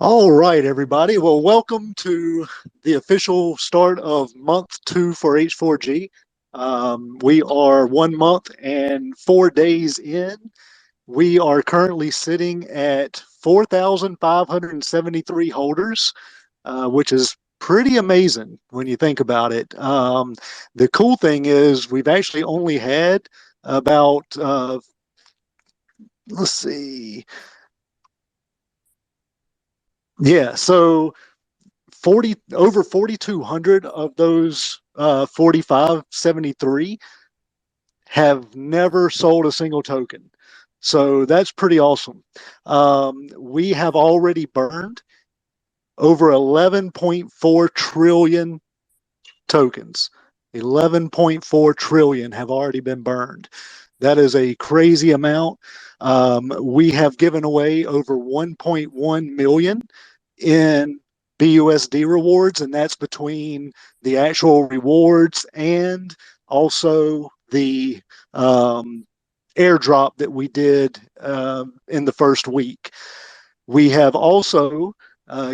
All right, everybody. Well, welcome to the official start of month two for H4G. We are 1 month and 4 days in. We are currently sitting at 4,573 holders, which is pretty amazing when you think about it. The cool thing is we've actually only had about, let's see, yeah, so 40 over 4,200 of those 4,573 have never sold a single token. So that's pretty awesome. We have already burned over 11.4 trillion tokens. 11.4 trillion have already been burned. That is a crazy amount. We have given away over 1.1 million in BUSD rewards, and that's between the actual rewards and also the airdrop that we did in the first week. We have also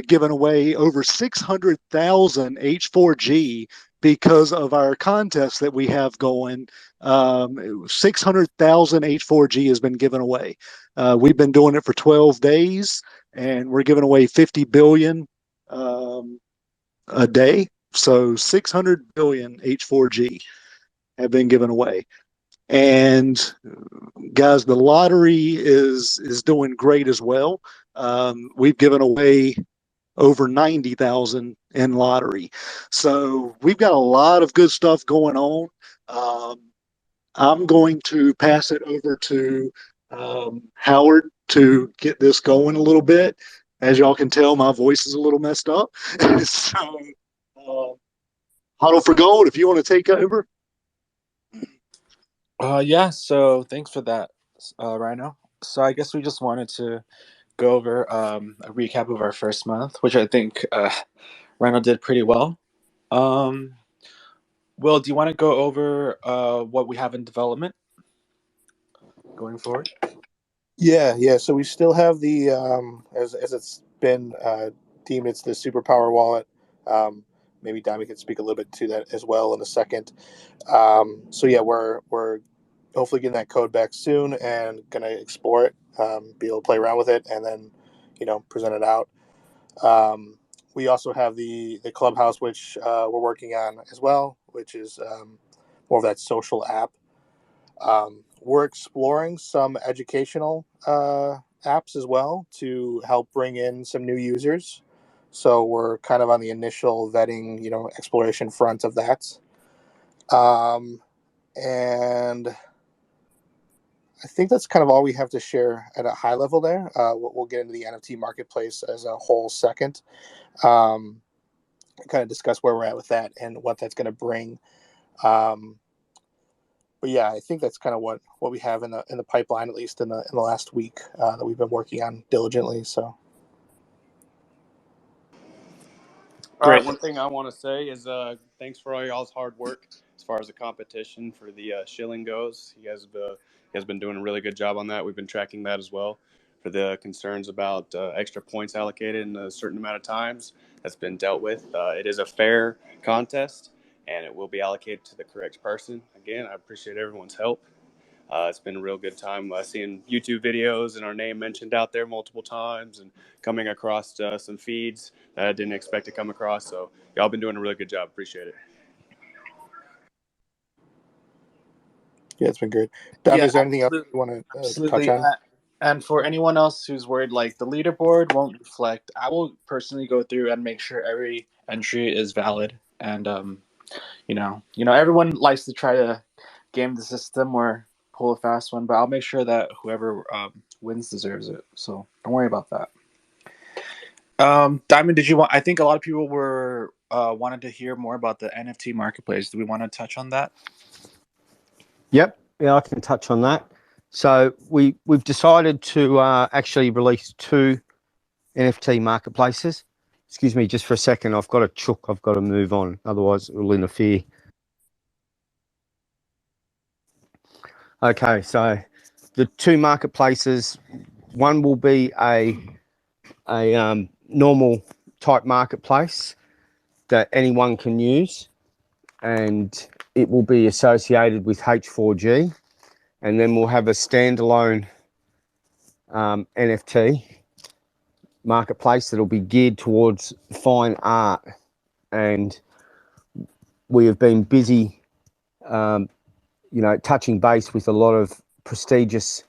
given away over 600,000 H4G because of our contest that we have going. 600,000 H4G has been given away. We've been doing it for 12 days, and we're giving away 50 billion a day. So 600 billion H4G have been given away. And guys, the lottery is doing great as well. We've given away over 90,000 in lottery. So we've got a lot of good stuff going on. Um, I'm going to pass it over to Howard to get this going a little bit. As y'all can tell, my voice is a little messed up. So, uh, Hodl4Gold, if you want to take over. Yeah, so thanks for that, Rhino. So I guess we just wanted to go over a recap of our first month, which I think Rhino did pretty well. Um, Will, do you want to go over what we have in development going forward? Yeah. So we still have the as it's been deemed, it's the superpower wallet. Maybe Diamond can speak a little bit to that as well in a second. So yeah, we're hopefully getting that code back soon and gonna explore it, be able to play around with it, and then present it out. We also have the clubhouse, which we're working on as well, which is more of that social app. We're exploring some educational apps as well to help bring in some new users. So we're kind of on the initial vetting, exploration front of that. And I think that's kind of all we have to share at a high level there. We'll get into the NFT marketplace as a whole second. Kind of discuss where we're at with that and what that's going to bring. But yeah, I think that's kind of what we have in the pipeline, at least in the last week, that we've been working on diligently. So Great. One thing I want to say is thanks for all y'all's hard work as far as the competition for the shilling goes. You guys been doing a really good job on that. We've been tracking that as well for the concerns about extra points allocated in a certain amount of times. That's been dealt with. It is a fair contest, and it will be allocated to the correct person. Again, I appreciate everyone's help. It's been a real good time seeing YouTube videos and our name mentioned out there multiple times and coming across some feeds that I didn't expect to come across. So y'all been doing a really good job. Appreciate it. yeah, it's been great. Dom, Yeah, is there anything else absolutely. you want to touch Absolutely. on? And for anyone else who's worried, like the leaderboard won't reflect, I will personally go through and make sure every entry is valid. And everyone likes to try to game the system or pull a fast one, but I'll make sure that whoever wins deserves it. So don't worry about that. Diamond, did you want? I think a lot of people were wanted to hear more about the NFT marketplace. Do we want to touch on that? Yep, yeah, I can touch on that. So we've decided to actually release two NFT marketplaces. Excuse me, just for a second. I've got a chook. I've got to move on, otherwise it will interfere. Okay, so the two marketplaces. One will be a a normal type marketplace that anyone can use, and it will be associated with H4G, and then we'll have a standalone NFT marketplace that'll be geared towards fine art. And we have been busy, touching base with a lot of prestigious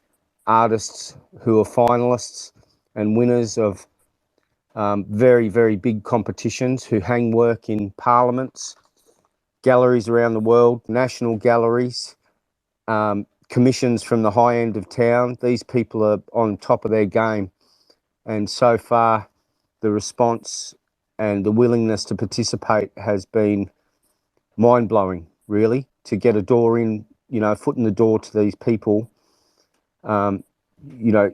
artists who are finalists and winners of very, very big competitions, who hang work in parliaments, galleries around the world, national galleries, commissions from the high end of town. These people are on top of their game. And so far, the response and the willingness to participate has been mind-blowing, really. To get a door in, a foot in the door to these people,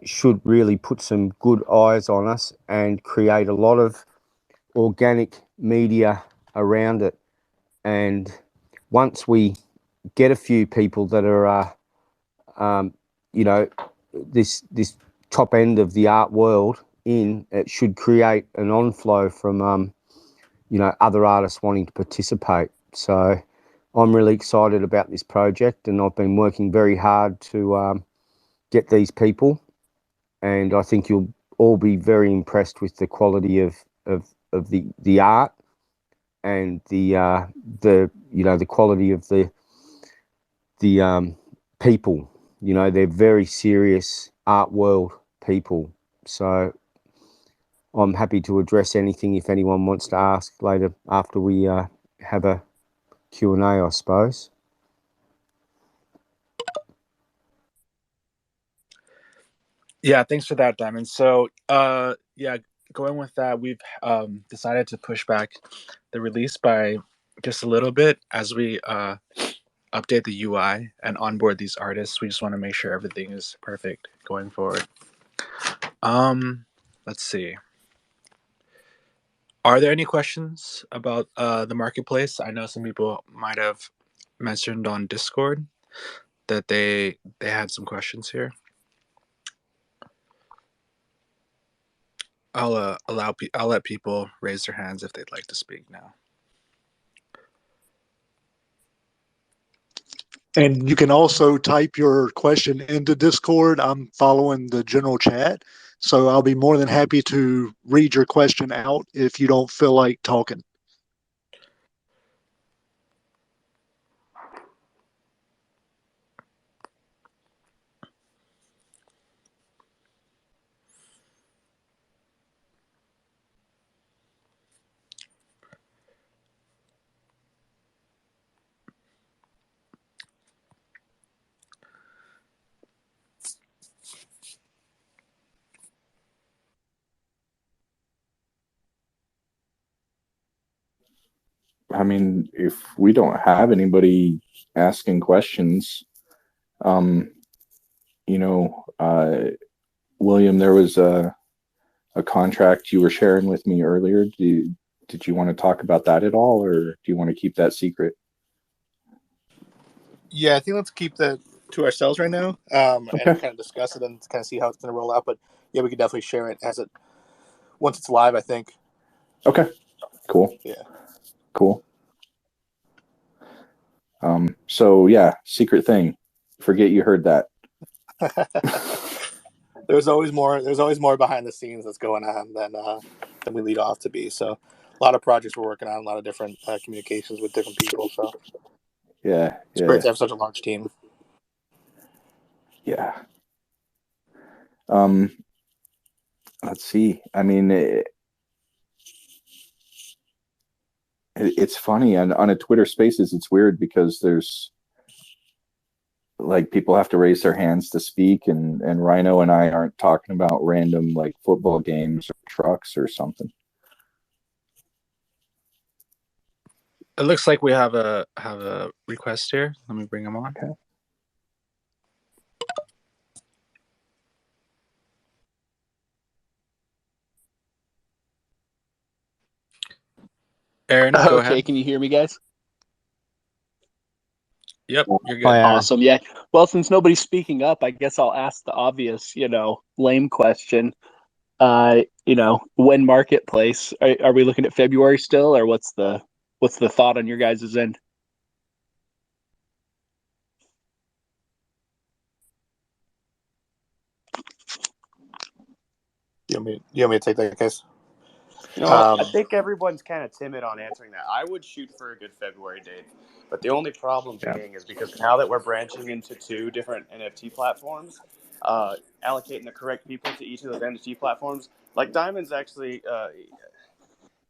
should really put some good eyes on us and create a lot of organic media around it. And once we get a few people that are, this top end of the art world in, it should create an onflow from, other artists wanting to participate. So I'm really excited about this project, and I've been working very hard to get these people, and I think you'll all be very impressed with the quality of the art and the quality of the people. They're very serious art world people. So I'm happy to address anything if anyone wants to ask later after we have a Q&A, I suppose. Yeah, thanks for that, Diamond. So, going with that, we've decided to push back the release by just a little bit as we update the UI and onboard these artists. We just want to make sure everything is perfect going forward. Let's see. Are there any questions about the marketplace? I know some people might have mentioned on Discord that they had some questions here. I'll let people raise their hands if they'd like to speak now. And you can also type your question into Discord. I'm following the general chat, so I'll be more than happy to read your question out if you don't feel like talking. I mean, if we don't have anybody asking questions, William, there was a contract you were sharing with me earlier. Did you want to talk about that at all, or do you want to keep that secret? Yeah, I think let's keep that to ourselves right now, and kind of discuss it and kind of see how it's going to roll out. But yeah, we could definitely share it once it's live, I think. Okay, cool. Yeah, cool. So yeah, secret thing. Forget you heard that. There's always more behind the scenes that's going on than we lead off to be. So a lot of projects we're working on, a lot of different communications with different people. So yeah, it's great to have such a large team. Yeah. Let's see. I mean, it's funny on a Twitter Spaces. It's weird because there's like people have to raise their hands to speak, and Rhino and I aren't talking about random like football games or trucks or something. It looks like we have a request here. Let me bring him on. Okay. Aaron, go ahead. Can you hear me, guys? Yep, you're good. Awesome. Yeah. Well, since nobody's speaking up, I guess I'll ask the obvious, lame question. when marketplace? Are we looking at February still, or what's the thought on your guys' end? You want me to take that case? I think everyone's kind of timid on answering that. I would shoot for a good February date, but the only problem being is because now that we're branching into 2 different NFT platforms, allocating the correct people to each of those NFT platforms, like Diamond's actually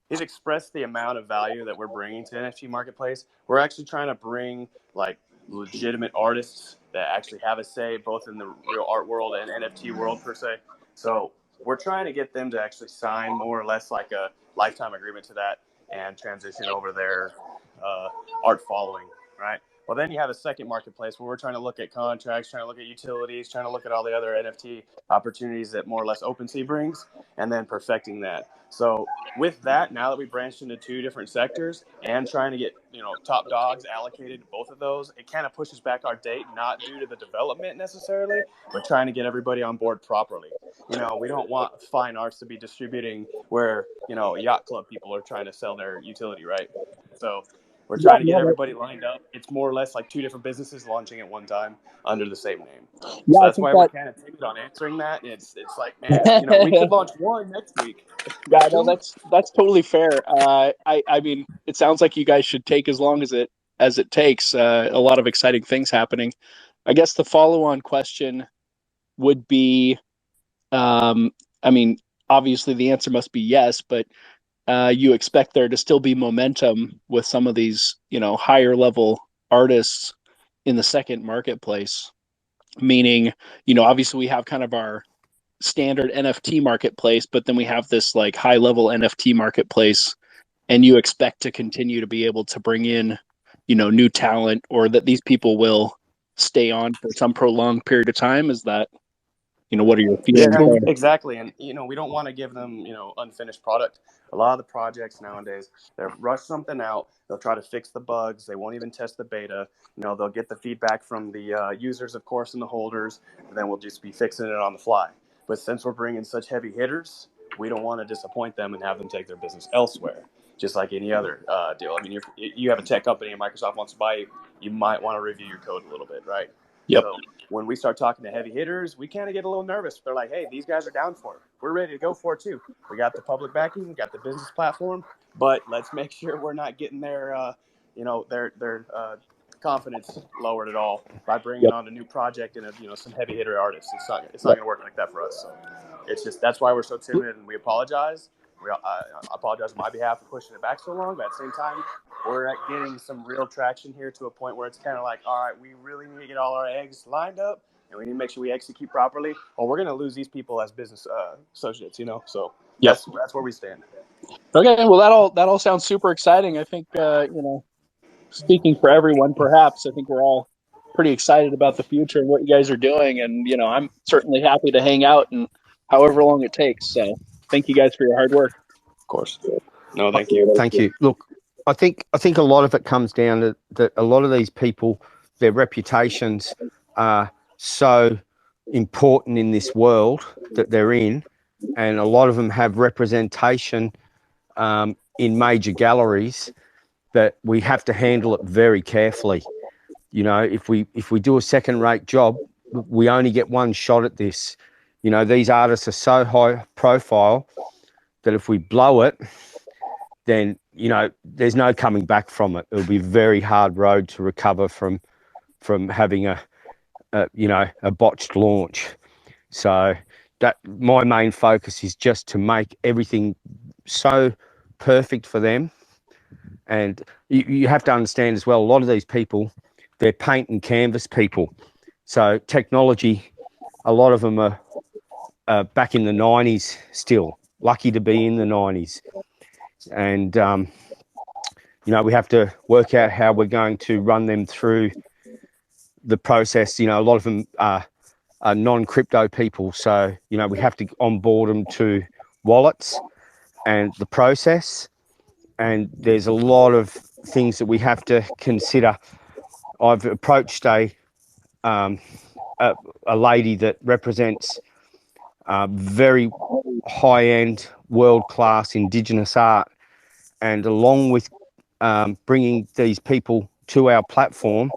he's expressed the amount of value that we're bringing to NFT marketplace. We're actually trying to bring like legitimate artists that actually have a say both in the real art world and NFT world per se. So we're trying to get them to actually sign more or less like a lifetime agreement to that and transition over their art following, right? Well, then you have a second marketplace where we're trying to look at contracts, trying to look at utilities, trying to look at all the other NFT opportunities that more or less OpenSea brings, and then perfecting that. So with that, now that we branched into 2 different sectors and trying to get top dogs allocated to both of those, it kind of pushes back our date, not due to the development necessarily, but trying to get everybody on board properly. We don't want fine arts to be distributing where yacht club people are trying to sell their utility, right? So we're trying to get everybody lined up. It's more or less like 2 different businesses launching at one time under the same name. Yeah, So I that's think why we're kind of timid on answering that. It's like, man, we could launch one next week. Yeah, no, that's totally fair. I mean, it sounds like you guys should take as long as it takes. A lot of exciting things happening. I guess the follow-on question would be, I mean, obviously the answer must be yes, but you expect there to still be momentum with some of these, higher level artists in the second marketplace. Meaning, obviously we have kind of our standard NFT marketplace, but then we have this like high level NFT marketplace, and you expect to continue to be able to bring in, new talent, or that these people will stay on for some prolonged period of time. Is that, what are your feelings Yeah, there? exactly. And, we don't want to give them, unfinished product. A lot of the projects nowadays, they'll rush something out. They'll try to fix the bugs. They won't even test the beta. They'll get the feedback from the users, of course, and the holders, and then we'll just be fixing it on the fly. But since we're bringing such heavy hitters, we don't want to disappoint them and have them take their business elsewhere, just like any other deal. I mean, if you have a tech company and Microsoft wants to buy you, you might want to review your code a little bit, right? Yep. So when we start talking to heavy hitters, we kind of get a little nervous. They're like, hey, these guys are down for it. We're ready to go for it too. We got the public backing, we got the business platform, but let's make sure we're not getting their confidence lowered at all by bringing Yep. on a new project and some heavy hitter artists. It's not going to work like that for us. So it's just that's why we're so timid, and we apologize. I apologize on my behalf for pushing it back so long, but at the same time, we're getting some real traction here to a point where it's kind of like, all right, we really need to get all our eggs lined up, and we need to make sure we execute properly, or we're going to lose these people as business associates. So Yep. that's where we stand. Okay. Well, that all sounds super exciting. I think, speaking for everyone, perhaps, I think we're all pretty excited about the future and what you guys are doing. And, I'm certainly happy to hang out and however long it takes. So thank you guys for your hard work. Of course. No, thank you. Thank you. Look, I think a lot of it comes down to that a lot of these people, their reputations are so important in this world that they're in, and a lot of them have representation in major galleries that we have to handle it very carefully. If we do a second-rate job, we only get one shot at this. These artists are so high profile that if we blow it, then there's no coming back from it. It'll be a very hard road to recover from having a botched launch. So that my main focus is just to make everything so perfect for them. And you have to understand as well, a lot of these people, they're paint and canvas people. So technology, a lot of them are back in the 90s still, lucky to be in the 90s. And, we have to work out how we're going to run them through the process. A lot of them are non-crypto people. So, we have to onboard them to wallets and the process. And there's a lot of things that we have to consider. I've approached a lady that represents very high-end, world-class Indigenous art. And along with bringing these people to our platform,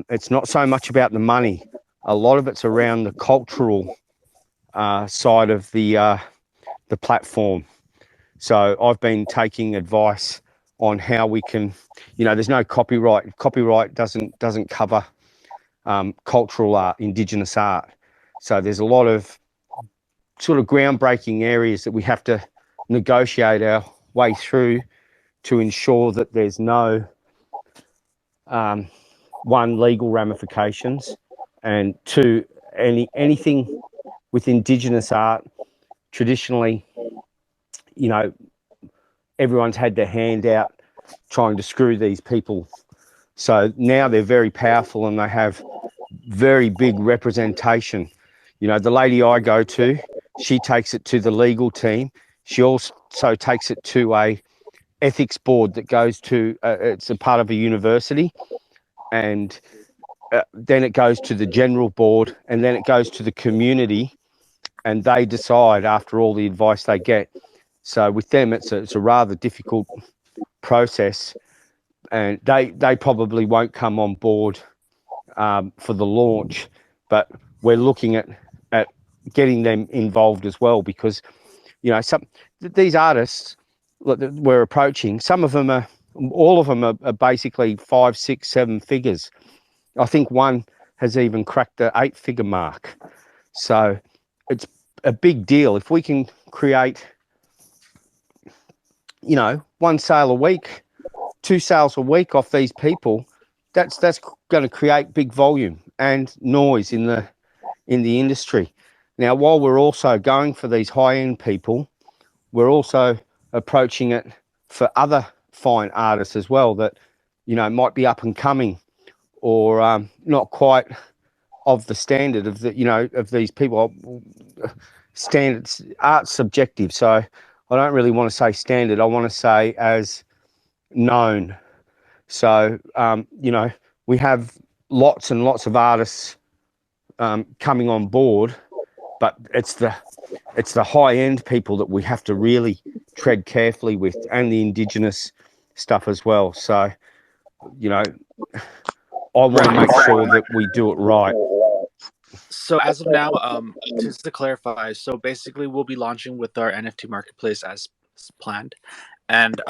it's not so much about the money. A lot of it's around the cultural side of the platform. So I've been taking advice on how we can, there's no copyright. Copyright doesn't cover cultural art, Indigenous art. So there's a lot of sort of groundbreaking areas that we have to negotiate our way through to ensure that there's no one, legal ramifications, and two, anything with Indigenous art. Traditionally, everyone's had their hand out trying to screw these people. So now they're very powerful and they have very big representation. The lady I go to, she takes it to the legal team. She also takes it to a ethics board that goes to, it's a part of a university, and then it goes to the general board, and then it goes to the community, and they decide after all the advice they get. So with them, it's a rather difficult process, and they probably won't come on board for the launch, but we're looking at getting them involved as well, because these artists that we're approaching, all of them are basically 5, 6, 7 figures. I think one has even cracked the 8-figure mark. So it's a big deal if we can create, one sale a week, 2 sales a week off these people. That's going to create big volume and noise in the industry. Now, while we're also going for these high-end people, we're also approaching it for other fine artists as well that, might be up and coming, or not quite of the standard of of these people. Standards, art's subjective, so I don't really want to say standard. I want to say as known. So we have lots and lots of artists coming on board, but it's the high end people that we have to really tread carefully with, and the Indigenous stuff as well. So I want to make sure that we do it right. So as of now, just to clarify, so basically we'll be launching with our NFT marketplace as planned, and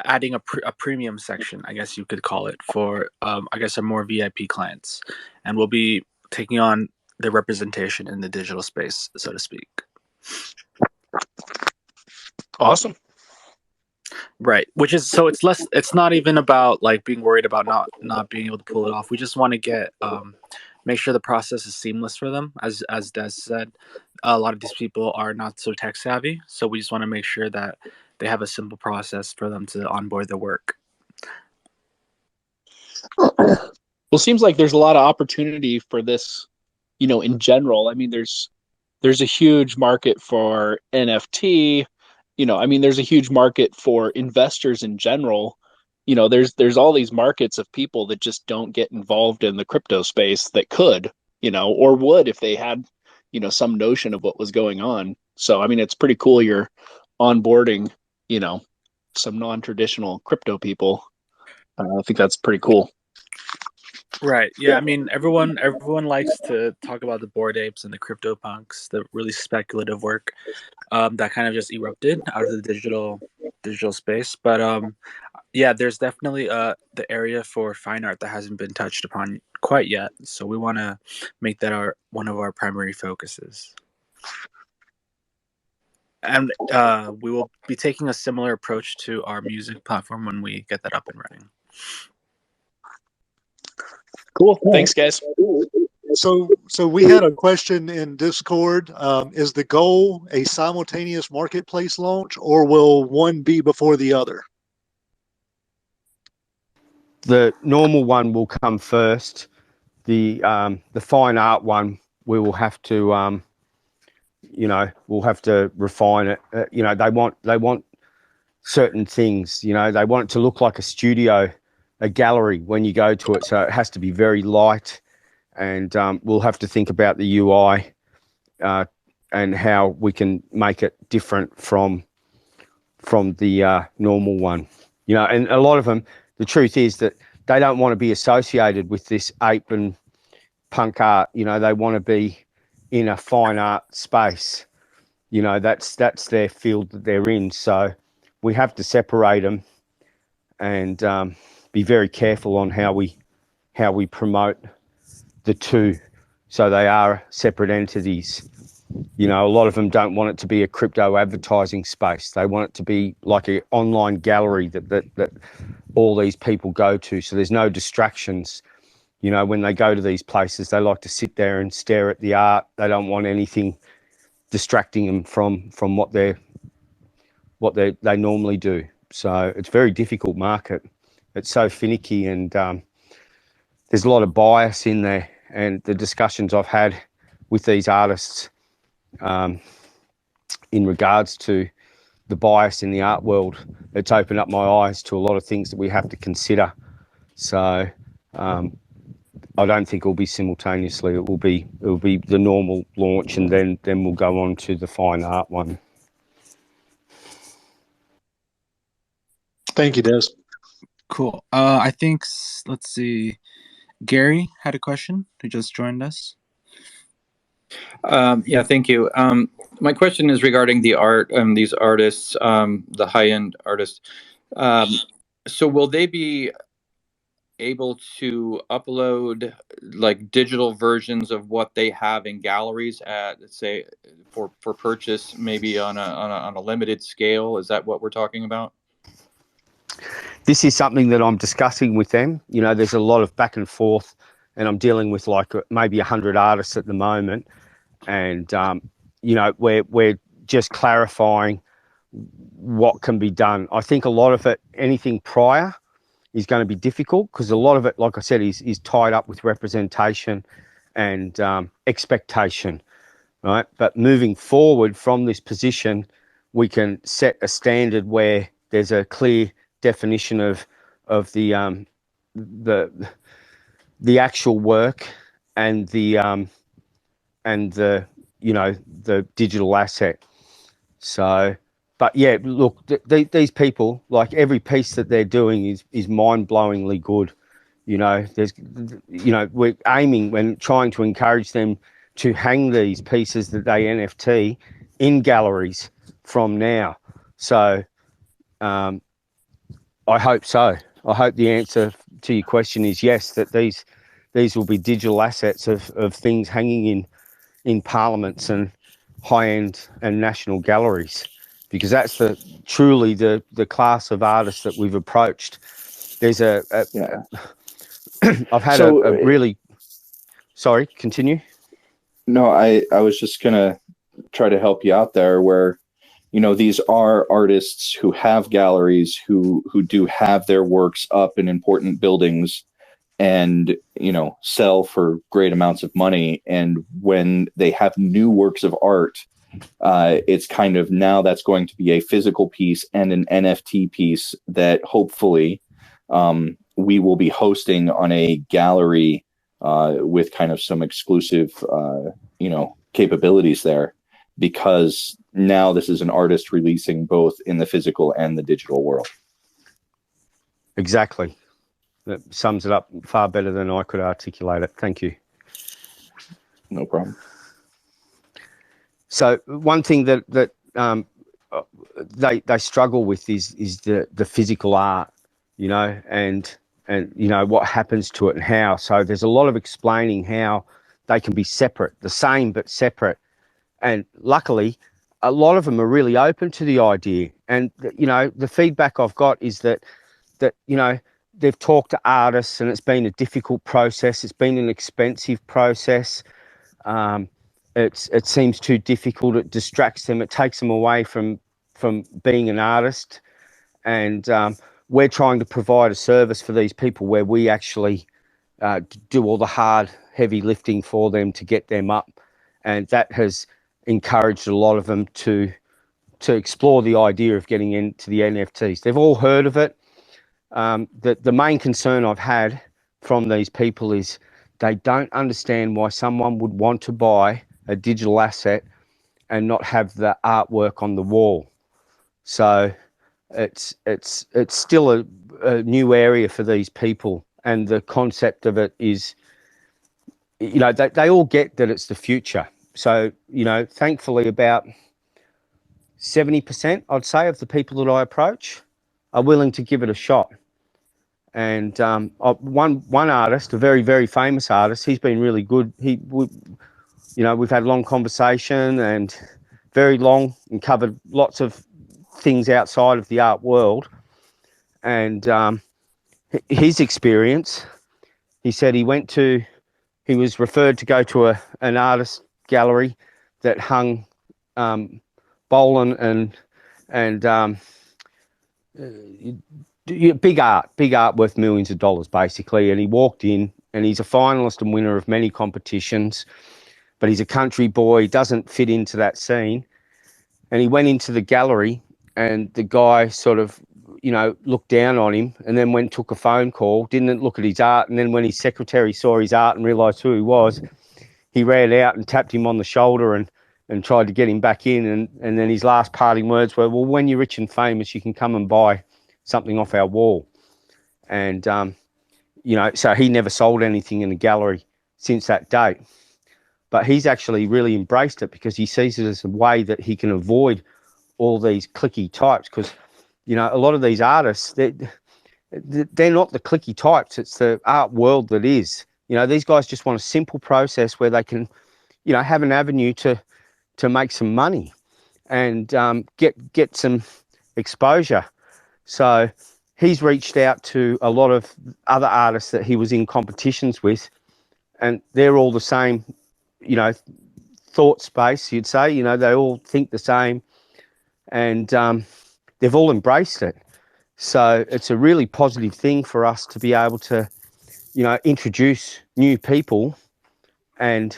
adding a premium section, I guess you could call it, for I guess our more VIP clients, and we'll be taking on the representation in the digital space, so to speak. Awesome. Right, which is, so it's not even about like being worried about not being able to pull it off. We just want to get make sure the process is seamless for them. As Des said, a lot of these people are not so tech savvy, so we just want to make sure that they have a simple process for them to onboard their work. Well, it seems like there's a lot of opportunity for this, in general. I mean, there's a huge market for NFT. There's a huge market for investors in general. There's all these markets of people that just don't get involved in the crypto space that could, or would if they had, some notion of what was going on. So, it's pretty cool you're onboarding, some non-traditional crypto people. I think that's pretty cool. Right. Yeah. I mean, everyone likes to talk about the Bored Apes and the crypto punks, the really speculative work that kind of just erupted out of the digital space. But yeah, there's definitely the area for fine art that hasn't been touched upon quite yet. So we want to make that one of our primary focuses. And we will be taking a similar approach to our music platform when we get that up and running. Cool. Thanks, guys. So we had a question in Discord. Is the goal a simultaneous marketplace launch, or will one be before the other? The normal one will come first. The fine art one, we will have to we'll have to refine it. They want certain things. They want it to look like a studio, a gallery when you go to it. So it has to be very light, and we'll have to think about the UI how we can make it different from the normal one. You know, and a lot of them, the truth is that they don't want to be associated with this ape and punk art. You know, they want to be in a fine art space. You know, that's their field that they're in. So we have to separate them and be very careful on how we promote the two, so they are separate entities. You know, a lot of them don't want it to be a crypto advertising space. They want it to be like an online gallery that all these people go to. So there's no distractions. You know, when they go to these places, they like to sit there and stare at the art. They don't want anything distracting them from what they normally do. So it's a very difficult market. It's so finicky, and there's a lot of bias in there. And the discussions I've had with these artists in regards to the bias in the art world, it's opened up my eyes to a lot of things that we have to consider. So I don't think it'll be simultaneously. It will be the normal launch, and then we'll go on to the fine art one. Thank you, Des. Cool. I think, let's see, Gary had a question who just joined us. Yeah, thank you. My question is regarding the art, these artists, the high-end artists. So will they be able to upload like digital versions of what they have in galleries at, let's say, for purchase, maybe on a limited scale? Is that what we're talking about? This is something that I'm discussing with them. You know, there's a lot of back and forth, and I'm dealing with like maybe 100 artists at the moment. And, you know, we're just clarifying what can be done. I think a lot of it, anything prior, is going to be difficult, because a lot of it, like I said, is tied up with representation and expectation, right? But moving forward from this position, we can set a standard where there's a clear definition of the actual work and the you know, the digital asset. So, but yeah, look, these people, like every piece that they're doing is mind-blowingly good. You know, we're aiming when trying to encourage them to hang these pieces that they NFT in galleries from now. So I hope so. I hope the answer to your question is yes, that these will be digital assets of things hanging in parliaments and high-end and national galleries, because that's truly the class of artists that we've approached. There's Yeah. I've had a really, sorry, continue. No, I was just gonna try to help you out there, where, you know, these are artists who have galleries, who do have their works up in important buildings and, you know, sell for great amounts of money. And when they have new works of art, it's kind of, now that's going to be a physical piece and an NFT piece that hopefully we will be hosting on a gallery with kind of some exclusive, you know, capabilities there, because now this is an artist releasing both in the physical and the digital world. Exactly. That sums it up far better than I could articulate it. Thank you. No problem. So one thing that they struggle with is the physical art, you know, and you know what happens to it and how. So there's a lot of explaining how they can be separate, the same but separate. And luckily, a lot of them are really open to the idea. And you know, the feedback I've got is that you know, they've talked to artists, and it's been a difficult process. It's been an expensive process. It seems too difficult. It distracts them. It takes them away from being an artist. And we're trying to provide a service for these people where we actually do all the hard, heavy lifting for them to get them up. And that has encouraged a lot of them to explore the idea of getting into the NFTs. They've all heard of it. The main concern I've had from these people is they don't understand why someone would want to buy a digital asset not have the artwork on the wall. So it's still a new area for these people, and the concept of it is, you know, they all get that it's the future. So, you know, thankfully about 70%, I'd say, of the people that I approach are willing to give it a shot. And one artist, a very, very famous artist, he's been really good. You know, we've had long conversation and very long, and covered lots of things outside of the art world. And his experience, he said he was referred to go to an artist gallery that hung Bolan and big art worth millions of dollars, basically. And he walked in, and he's a finalist and winner of many competitions, but he's a country boy, doesn't fit into that scene. And he went into the gallery, and the guy sort of, you know, looked down on him, and then took a phone call, didn't look at his art. And then when his secretary saw his art and realised who he was, he ran out and tapped him on the shoulder and tried to get him back in. And then his last parting words were, well, when you're rich and famous, you can come and buy something off our wall. And, you know, so he never sold anything in the gallery since that date. But he's actually really embraced it, because he sees it as a way that he can avoid all these clicky types. Because, you know, a lot of these artists, they're not the clicky types. It's the art world that is. You know, these guys just want a simple process where they can, you know, have an avenue to make some money and get some exposure. So he's reached out to a lot of other artists that he was in competitions with, and they're all the same, you know, thought space, you'd say. You know, they all think the same, and they've all embraced it. So it's a really positive thing for us to be able to, you know, introduce new people and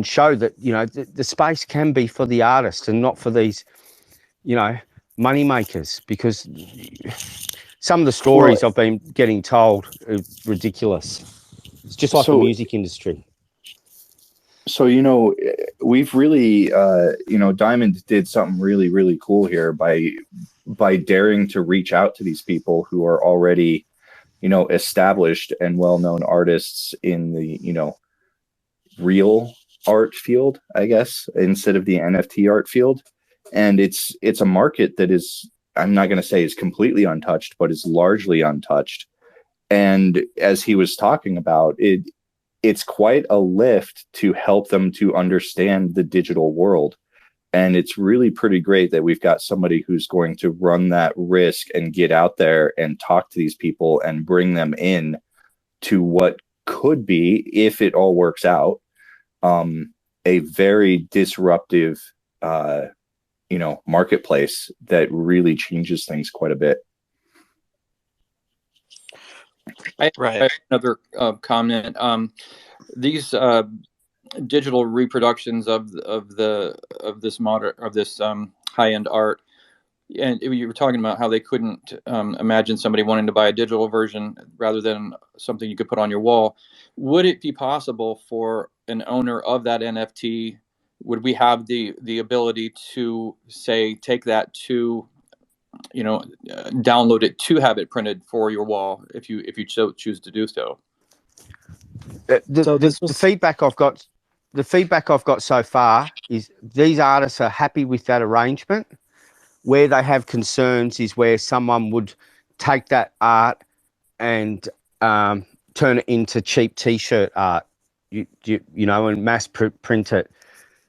show that, you know, the space can be for the artist and not for these, you know, money makers. Because some of the stories I've been getting told are ridiculous. It's just like the music industry. So, you know, we've really, you know, Diamond did something really, really cool here by daring to reach out to these people who are already, you know, established and well-known artists in the, you know, real art field, I guess, instead of the NFT art field. And it's a market that is, I'm not going to say is completely untouched, but is largely untouched. And as he was talking about it, it's quite a lift to help them to understand the digital world. And it's really pretty great that we've got somebody who's going to run that risk and get out there and talk to these people and bring them in to what could be, if it all works out, a very disruptive, you know, marketplace that really changes things quite a bit. I have another comment. These digital reproductions of this high-end art, and you were talking about how they couldn't imagine somebody wanting to buy a digital version rather than something you could put on your wall. Would it be possible for an owner of that NFT? Would we have the ability to, say, take that to, you know, download it to have it printed for your wall if you choose to do so? The feedback I've got so far is these artists are happy with that arrangement. Where they have concerns is where someone would take that art and turn it into cheap T-shirt art, you know, and mass print it.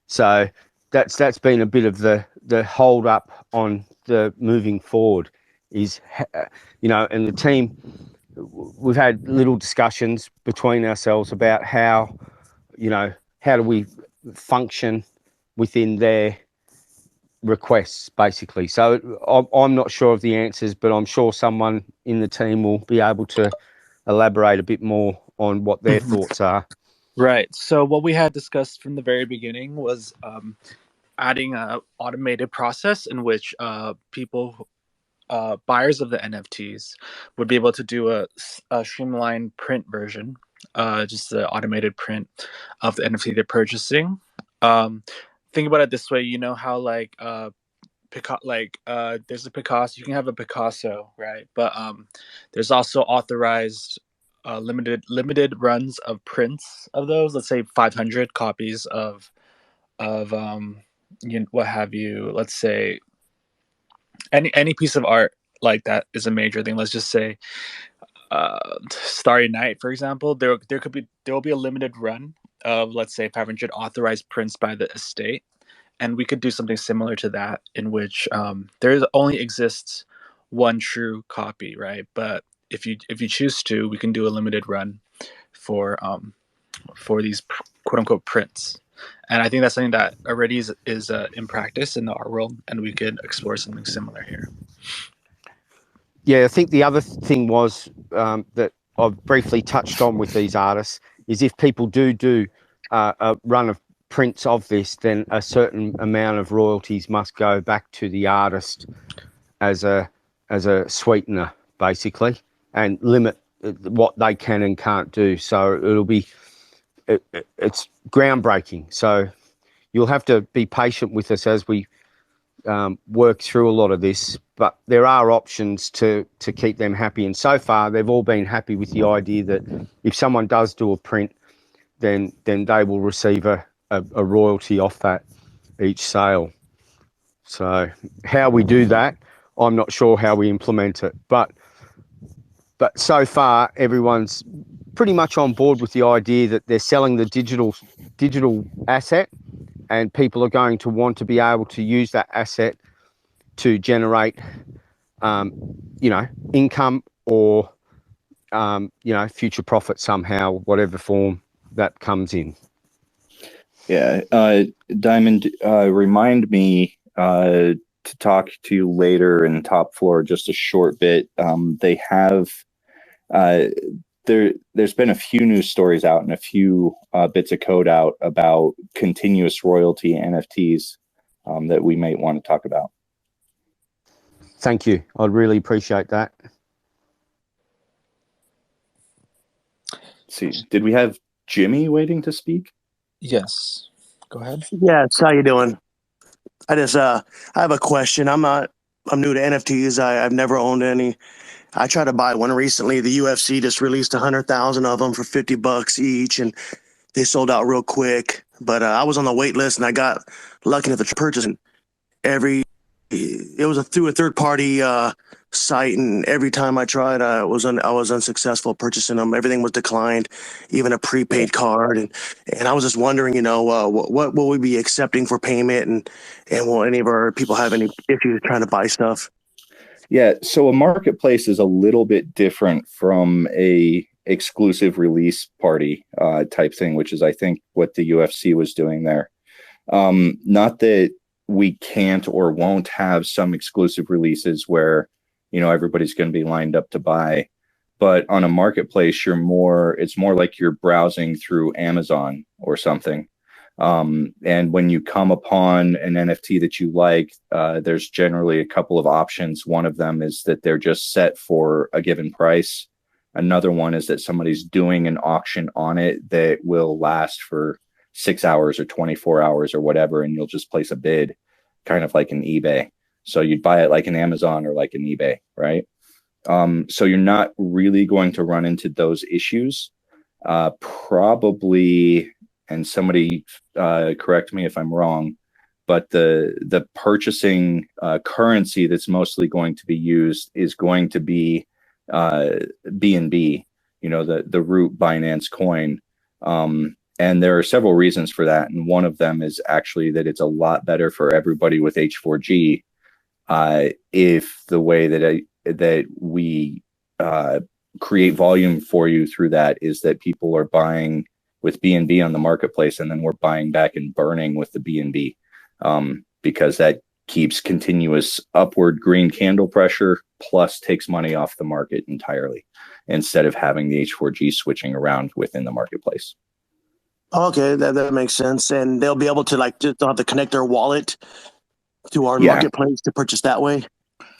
So that's been a bit of the hold up on the moving forward. Is, you know, and the team, we've had little discussions between ourselves about how, you know, how do we function within their requests, basically. So I'm not sure of the answers, but I'm sure someone in the team will be able to elaborate a bit more on what their thoughts are. Right. So what we had discussed from the very beginning was adding an automated process in which people, buyers of the NFTs, would be able to do a streamlined print version, just the automated print of the NFT they're purchasing. think about it this way. You know how like there's a Picasso. You can have a Picasso, right? But there's also authorized limited runs of prints of those. Let's say 500 copies of what have you. Let's say any piece of art like that is a major thing. Let's just say Starry Night, for example. There will be a limited run of, let's say, 500 authorized prints by the estate, and we could do something similar to that, in which there only exists one true copy, right? But if you choose to, we can do a limited run for these quote unquote prints. And I think that's something that already is in practice in the art world, and we could explore something similar here. Yeah, I think the other thing was that I've briefly touched on with these artists is if people do a run of prints of this, then a certain amount of royalties must go back to the artist as a sweetener, basically, and limit what they can and can't do. So it's groundbreaking. So you'll have to be patient with us as we work through a lot of this, but there are options to keep them happy. And so far, they've all been happy with the idea that if someone does do a print, then they will receive a royalty off that each sale. So how we do that, I'm not sure how we implement it, but so far everyone's pretty much on board with the idea that they're selling the digital asset, and people are going to want to be able to use that asset to generate, income or, future profit somehow, whatever form that comes in. Yeah, Diamond, remind me to talk to you later in Top Floor just a short bit. They have there's been a few news stories out and a few bits of code out about continuous royalty NFTs that we might want to talk about. Thank you. I'd really appreciate that. Let's see, did we have Jimmy waiting to speak? Yes. Go ahead. Yes, how you doing? I have a question. I'm new to NFTs. I've never owned any. I tried to buy one recently. The UFC just released 100,000 of them for $50 each, and they sold out real quick. But I was on the wait list, and I got lucky enough to purchase it was through a third party site, and every time I tried, I was unsuccessful purchasing them. Everything was declined, even a prepaid card, and I was just wondering, what will we be accepting for payment, and will any of our people have any issues trying to buy stuff? Yeah, so a marketplace is a little bit different from a exclusive release party type thing, which is I think what the UFC was doing there. Not that we can't or won't have some exclusive releases where everybody's going to be lined up to buy, but on a marketplace it's more like you're browsing through Amazon or something, and when you come upon an NFT that you like, there's generally a couple of options. One of them is that they're just set for a given price. Another one is that somebody's doing an auction on it that will last for 6 hours or 24 hours or whatever, and you'll just place a bid, kind of like an eBay. So you'd buy it like an Amazon or like an eBay, right? So you're not really going to run into those issues. Probably, and somebody correct me if I'm wrong, but the purchasing currency that's mostly going to be used is going to be BNB, the root Binance coin. And there are several reasons for that. And one of them is actually that it's a lot better for everybody with H4G if the way that we create volume for you through that is that people are buying with BNB on the marketplace, and then we're buying back and burning with the BNB, because that keeps continuous upward green candle pressure, plus takes money off the market entirely, instead of having the H4G switching around within the marketplace. Okay, that makes sense. And they'll be able to they'll have to connect their wallet to our marketplace to purchase that way.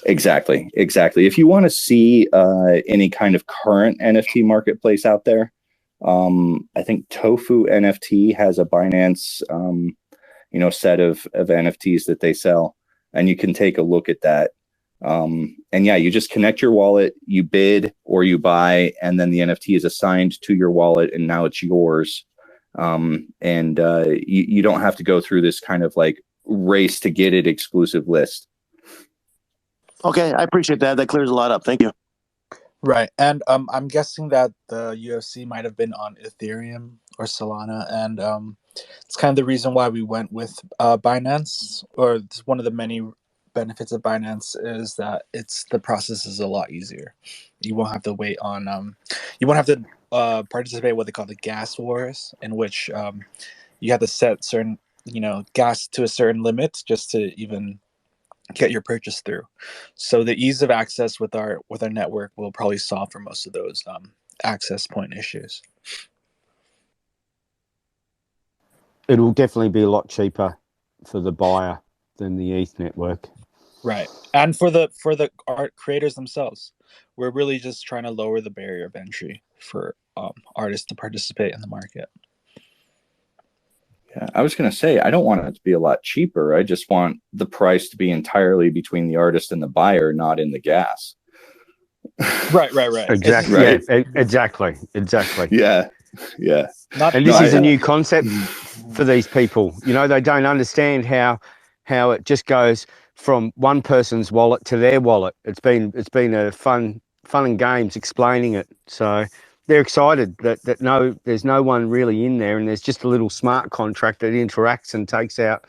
Exactly. If you want to see any kind of current NFT marketplace out there, I think Tofu NFT has a Binance set of NFTs that they sell, and you can take a look at that. And yeah, you just connect your wallet, you bid or you buy, and then the NFT is assigned to your wallet, and now it's yours. You don't have to go through this kind of like race to get it exclusive list. Okay, I appreciate that. That clears a lot up. Thank you. Right, and I'm guessing that the UFC might have been on Ethereum or Solana, and it's kind of the reason why we went with Binance, or it's one of the many benefits of Binance is that the process is a lot easier. You won't have to wait on you won't have to participate in what they call the gas wars, in which you have to set certain gas to a certain limit just to even get your purchase through. So the ease of access with our network will probably solve for most of those access point issues. It'll definitely be a lot cheaper for the buyer than the ETH network. Right, and for the art creators themselves, we're really just trying to lower the barrier of entry for artists to participate in the market. Yeah, I was going to say, I don't want it to be a lot cheaper. I just want the price to be entirely between the artist and the buyer, not in the gas. Right. Exactly. Right? Yeah, exactly. Yeah. And this is a new concept for these people. They don't understand how it just goes from one person's wallet to their wallet. It's been a fun and games explaining it. So they're excited that there's no one really in there, and there's just a little smart contract that interacts and takes out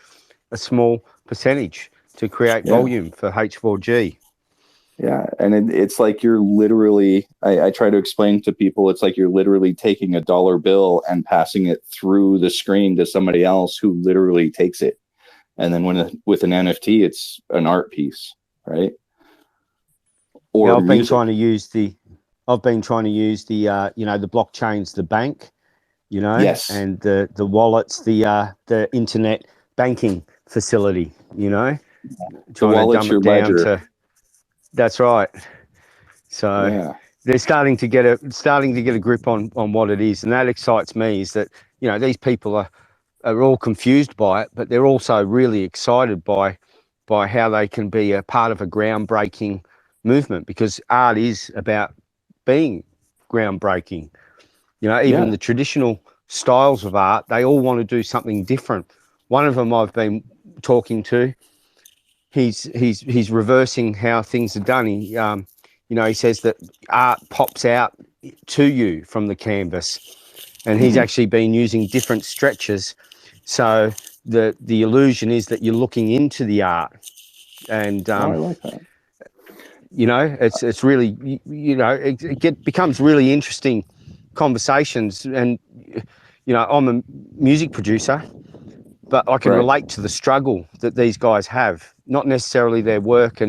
a small percentage to create volume for H4G. Yeah, and it's like you're literally, I try to explain to people, it's like you're literally taking a dollar bill and passing it through the screen to somebody else who literally takes it. And then with an NFT, it's an art piece, right? Or I've been trying to use the the blockchains, the bank, yes, and the wallets, the internet banking facility, the trying wallet's to dumb your it down ledger. to. That's right. So they're starting to get a grip on what it is, and that excites me. Is that these people are all confused by it, but they're also really excited by how they can be a part of a groundbreaking movement, because art is about being groundbreaking. Even the traditional styles of art, they all want to do something different. One of them I've been talking to, he's reversing how things are done. He says that art pops out to you from the canvas, and he's actually been using different stretches, so the illusion is that you're looking into the art. And I like that. It's really it becomes really interesting conversations. And I'm a music producer, but I can relate to the struggle that these guys have, not necessarily their work.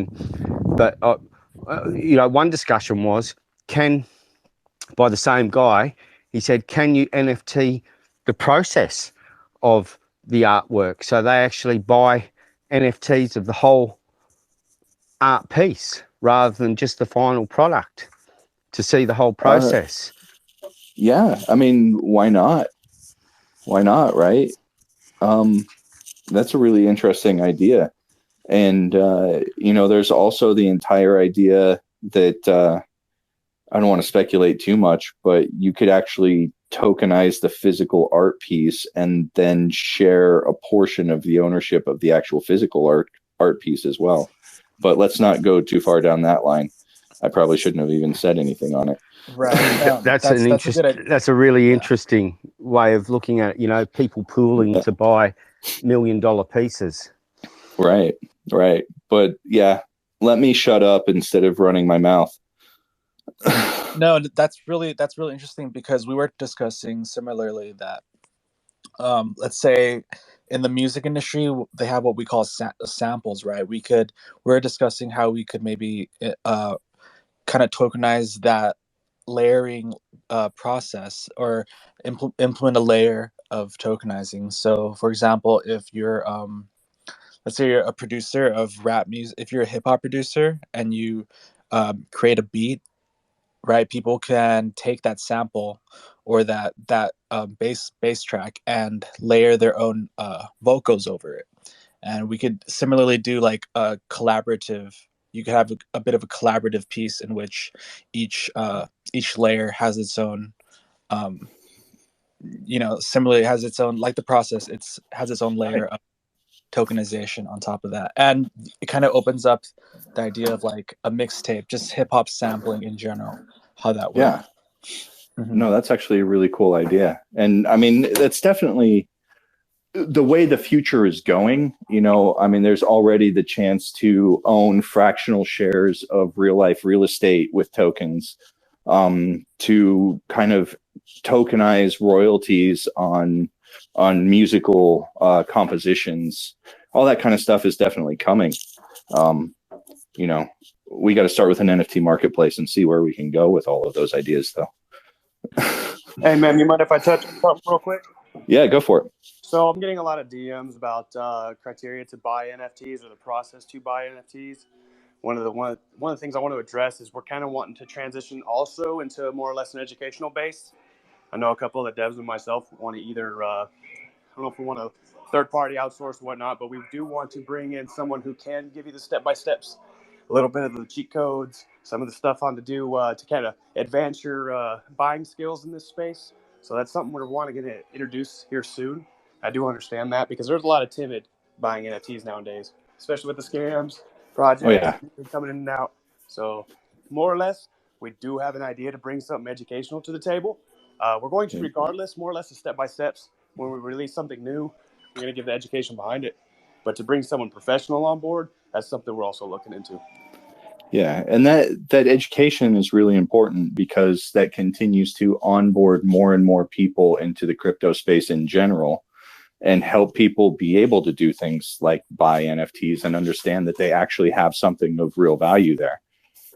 But one discussion was, by the same guy, he said, can you NFT the process of the artwork? So they actually buy NFTs of the whole art piece rather than just the final product, to see the whole process. Yeah, I mean, why not? Right? That's a really interesting idea. And there's also the entire idea that I don't want to speculate too much, but you could actually tokenize the physical art piece and then share a portion of the ownership of the actual physical art piece as well. But let's not go too far down that line. I probably shouldn't have even said anything on it. Right. That's a really interesting way of looking at it. People pooling to buy $1 million pieces. Right. But yeah, let me shut up instead of running my mouth. No, that's really interesting, because we were discussing similarly that let's say in the music industry they have what we call samples, right? We're discussing how we could maybe kind of tokenize that layering process, or implement a layer of tokenizing. So for example, if you're let's say you're a producer of rap music, if you're a hip hop producer and you create a beat right? People can take that sample or that bass track and layer their own vocals over it. And we could similarly do like a collaborative. You could have a bit of a collaborative piece in which each layer has its own, um, similarly has its own, like the process. It's has its own layer of tokenization on top of that, and it kind of opens up the idea of like a mixtape, just hip hop sampling in general, how that works. Yeah. No, that's actually a really cool idea. And I mean, that's definitely the way the future is going. I mean, there's already the chance to own fractional shares of real life real estate with tokens, to kind of tokenize royalties on musical compositions. All that kind of stuff is definitely coming. We got to start with an NFT marketplace and see where we can go with all of those ideas, though. Hey, man, you mind if I touch on something real quick? Yeah, go for it. So I'm getting a lot of DMs about criteria to buy NFTs or the process to buy NFTs. One of the things I want to address is we're kind of wanting to transition also into more or less an educational base. I know a couple of the devs and myself want to either I don't know if we want to third-party outsource or whatnot, but we do want to bring in someone who can give you the step-by-steps, a little bit of the cheat codes, some of the stuff on to do to kind of advance your buying skills in this space. So that's something we're wanting to introduce here soon. I do understand that because there's a lot of timid buying NFTs nowadays, especially with the scams, projects coming in and out. So more or less, we do have an idea to bring something educational to the table. We're going to, regardless, more or less, the step-by-steps. When we release something new, we're going to give the education behind it. But to bring someone professional on board, that's something we're also looking into. Yeah, and that education is really important because that continues to onboard more and more people into the crypto space in general and help people be able to do things like buy NFTs and understand that they actually have something of real value there.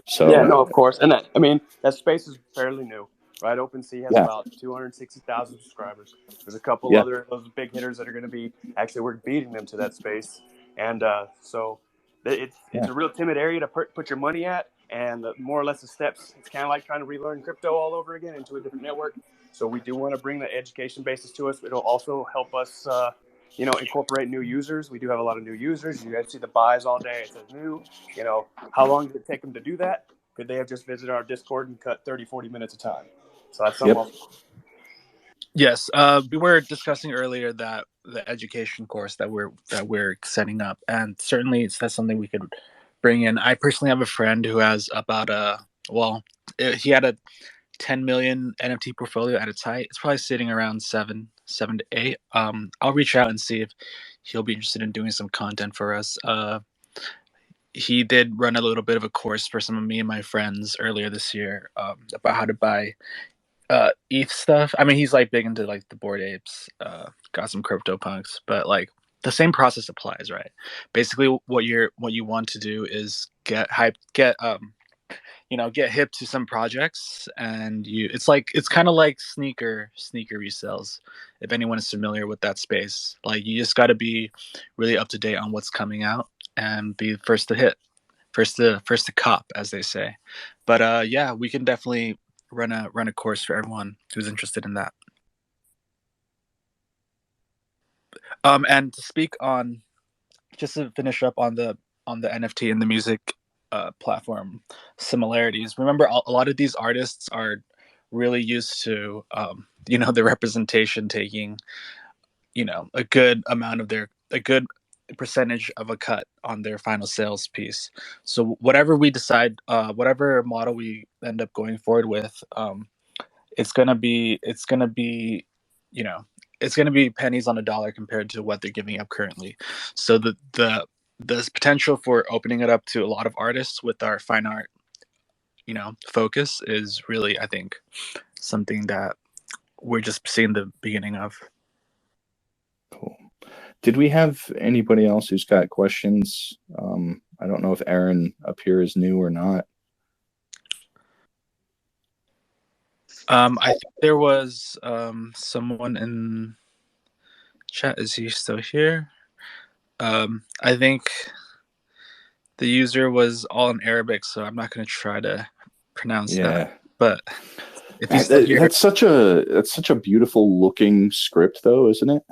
So yeah, no, of course. And that space is fairly new, right? OpenSea has about 260,000 subscribers. There's a couple other those big hitters that are going to be we're beating them to that space. And so it's a real timid area to put your money at. And more or less the steps, it's kind of like trying to relearn crypto all over again into a different network. So we do want to bring the education basis to us. It'll also help us, incorporate new users. We do have a lot of new users. You guys see the buys all day. It says new. How long did it take them to do that? Could they have just visited our Discord and cut 30, 40 minutes of time? So that's something else. Yes, we were discussing earlier that the education course that we're setting up, and certainly that's something we could bring in. I personally have a friend who has about he had a 10 million NFT portfolio at its height. It's probably sitting around seven to eight. I'll reach out and see if he'll be interested in doing some content for us. He did run a little bit of a course for some of me and my friends earlier this year about how to buy ETH stuff. I mean, he's like big into like the Bored Apes, got some CryptoPunks, but like the same process applies, right? Basically, what you want to do is get hip to some projects, and it's kind of like sneaker resales. If anyone is familiar with that space, like you just got to be really up to date on what's coming out and be first to hit, first to cop, as they say. But yeah, we can definitely run a course for everyone who's interested in that. And to speak on, just to finish up on the NFT and the music platform similarities. Remember, a lot of these artists are really used to the representation taking a good amount of a good percentage of a cut on their final sales piece. So whatever we decide, whatever model we end up going forward with, it's gonna be pennies on a dollar compared to what they're giving up currently. So the potential for opening it up to a lot of artists with our fine art focus is really, I think, something that we're just seeing the beginning of. Cool. Did we have anybody else who's got questions? I don't know if Aaron up here is new or not. I think there was someone in chat. Is he still here? I think the user was all in Arabic, so I'm not going to try to pronounce that. But if you still hear, That's such a beautiful looking script, though, isn't it?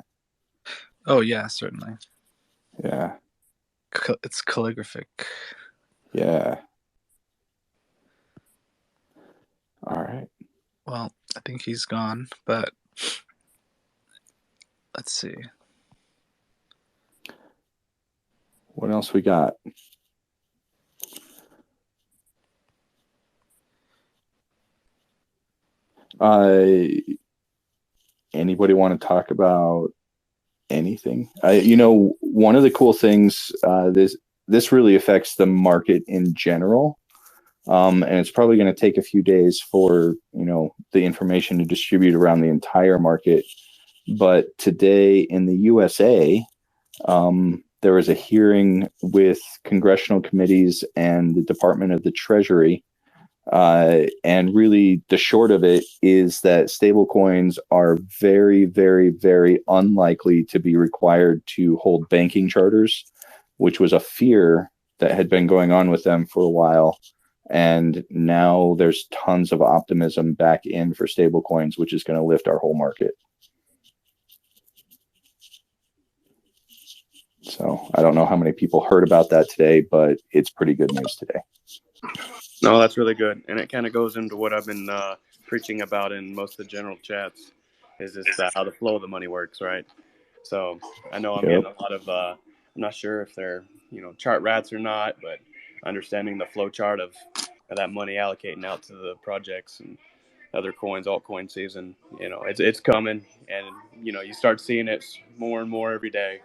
oh yeah, certainly. Yeah. It's calligraphic. Yeah. All right. Well, I think he's gone, but let's see. What else we got? Anybody want to talk about anything? One of the cool things, this really affects the market in general. And it's probably going to take a few days for, the information to distribute around the entire market. But today in the USA, there was a hearing with congressional committees and the Department of the Treasury. And really, the short of it is that stablecoins are very, very, very unlikely to be required to hold banking charters, which was a fear that had been going on with them for a while. And now there's tons of optimism back in for stablecoins, which is going to lift our whole market. So I don't know how many people heard about that today, but it's pretty good news today. No, that's really good. And it kind of goes into what I've been preaching about in most of the general chats, is just how the flow of the money works, right? So I know I'm getting a lot of, I'm not sure if they're, chart rats or not, but understanding the flow chart of that money allocating out to the projects and other coins, altcoin season, it's coming, and you start seeing it more and more every day.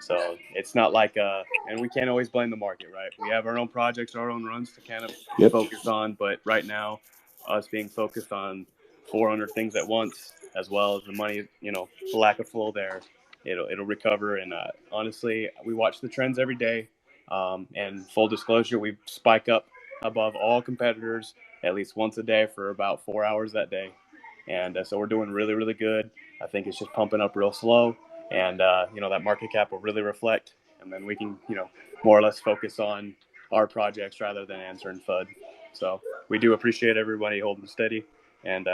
So it's not like and we can't always blame the market, right? We have our own projects, our own runs to kind of focus on, but right now, us being focused on 400 things at once, as well as the money, the lack of flow there, it'll recover. And honestly, we watch the trends every day. And full disclosure, we spike up above all competitors at least once a day for about 4 hours that day. And so we're doing really, really good. I think it's just pumping up real slow. And, that market cap will really reflect. And then we can, more or less focus on our projects rather than answering FUD. So we do appreciate everybody holding steady. And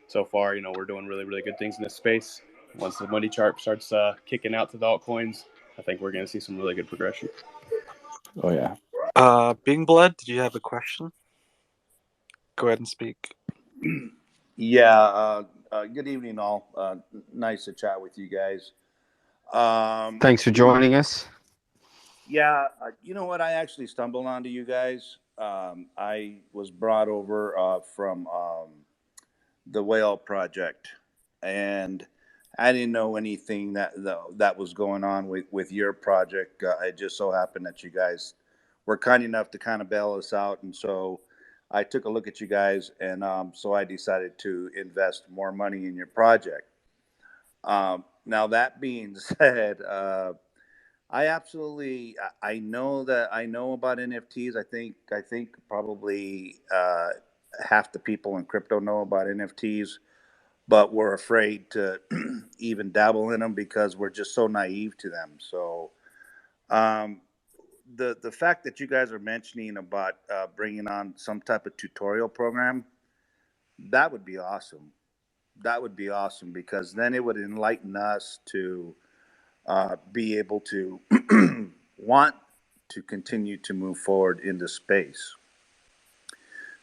so far, we're doing really, really good things in this space. Once the money chart starts kicking out to the altcoins, I think we're going to see some really good progression. Oh, yeah. Being Blood, did you have a question? Go ahead and speak. Yeah. Good evening, all. Nice to chat with you guys. Thanks for joining us. Yeah. You know what? I actually stumbled onto you guys. I was brought over from the Whale Project, and I didn't know anything that was going on with your project. It just so happened that you guys were kind enough to kind of bail us out, and so I took a look at you guys, and so I decided to invest more money in your project. Now that being said, I know that I know about NFTs. I think probably half the people in crypto know about NFTs, but we're afraid to even dabble in them because we're just so naive to them. So um, the fact that you guys are mentioning about bringing on some type of tutorial program, that would be awesome. That would be awesome because then it would enlighten us to be able to want to continue to move forward into space.